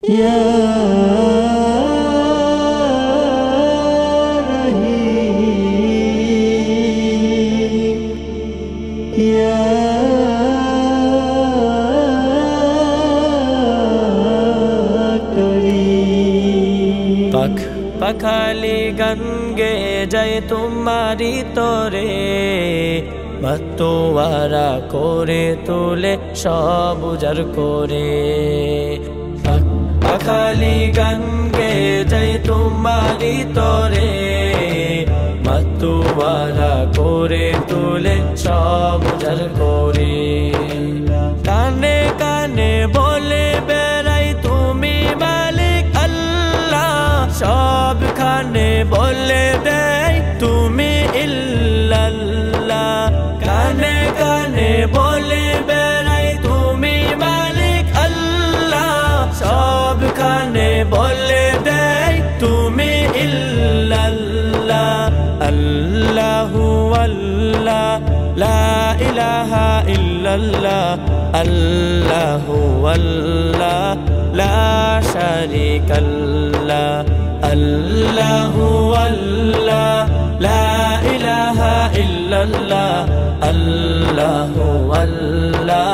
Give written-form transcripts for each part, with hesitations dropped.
ইয়া রহিম ইয়া করিম। পাখালি গান গে যায় তোমারি তরে, মাতোয়ারা করে তোলে সব উজাড় করে। পাখালি গান গে যায় তোমারি তরে, মাতোয়ারা করে তোলে সব উজাড় করে। কানে কানে বলে বেড়াই তুমি মালিক আল্লাহ, সবখানে বলে দেয় তুমি ইল্লাল্লাহ। কানে কানে বলে বেড়াই তুমি মালিক আল্লাহ, সবখানে বলে দেয় তুমি ইল্লাল্লাহ। আল্লাহু আল্লাহ লা ইলাহা ইল্লাল্লাহ, আল্লাহু আল্লাহ লা শারীকাল্লাহ। আল্লাহু আল্লাহ লা ইলাহা ইল্লাল্লাহ, আল্লাহু আল্লাহ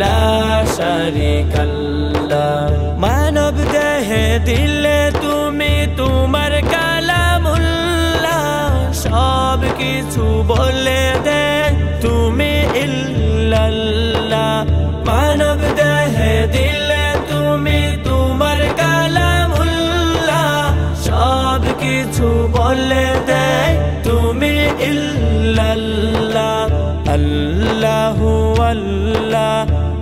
লা শারীকাল্লাহ। মানব দেহে দিলে তুমি তোমার কালামুল্লাহ, সব কিছু বলে দে তুমি ইল্লাল্লাহ। মানব দেহে দিলে তুমি তোমার কালামুল্লাহ, সব কিছু বলে দে তুমি ইল্লাল্লাহ। আল্লাহু আল্লাহ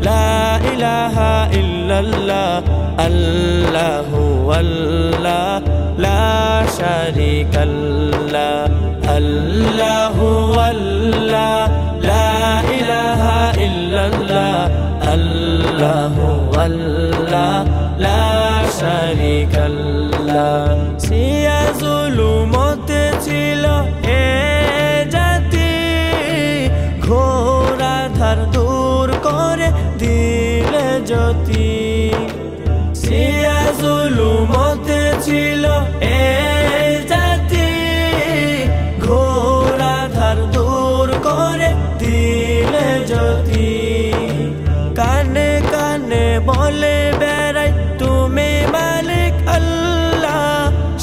লা ইলাহা ইল্লাল্লাহ, আল্লাহু আল্লাহ লা শারীকাল্লাহ। আল্লাহু আল্লাহ লা ইলাহা ইল্লাল্লাহ, আল্লাহু আল্লাহ লা শারীকাল্লাহ। সিয়া জুলুমতে ছিল এ জাতি, ঘোর আঁধার দূর করে দিলে জ্যোতি। সিয়া জুলুমতে ছিল এ জাতি, ঘোর আঁধার দূর করে দিলে জ্যোতি। কানে কানে বলে বেড়াই তুমি মালিক আল্লাহ,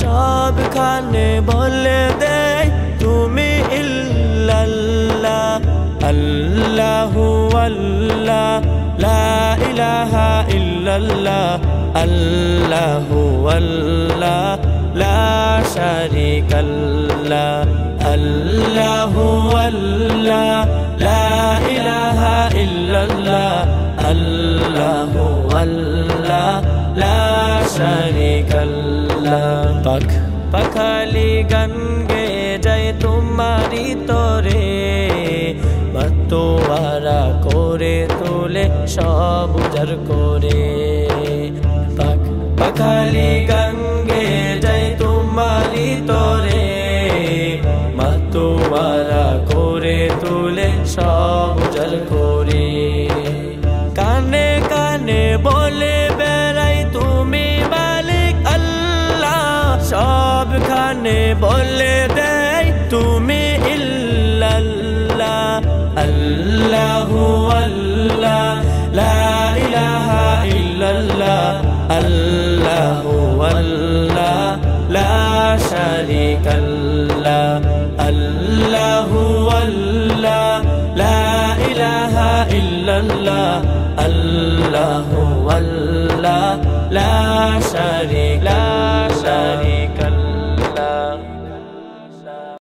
সবখানে বলে দেয় তুমি ইল্লাল্লাহ। আল্লাহু আল্লাহ লা ইলাহা ইল্লাল্লাহ, আল্লাহু আল্লাহ লা শারীকাল্লাহ। আল্লাহু আল্লাহ লা ইলাহা ইল্লাল্লাহ, আল্লাহু আল্লাহ লা শারীকাল্লাহ। পাখালি গান গে যায় তোমারি তরে, মাতোয়ারা করে তোলে সব উজাড় করে। পাখালি গান গে যায় তোমারি তরে, মাতোয়ারা করে তোলে সব উজাড় করে। কানে কানে বলে বেড়াই তুমি মালিক আল্লাহ, সবখানে বলে দেয় তুমি ইল্লাল্লাহ। আল্লাহু আল্লাহ লা ইলাহা ইল্লাল্লাহ, আল্লাহু আল্লাহ লা শারীকাল্লাহ। আল্লাহু আল্লাহ লা ইলাহা ইল্লাল্লাহ, আল্লাহু আল্লাহ লা শারীকা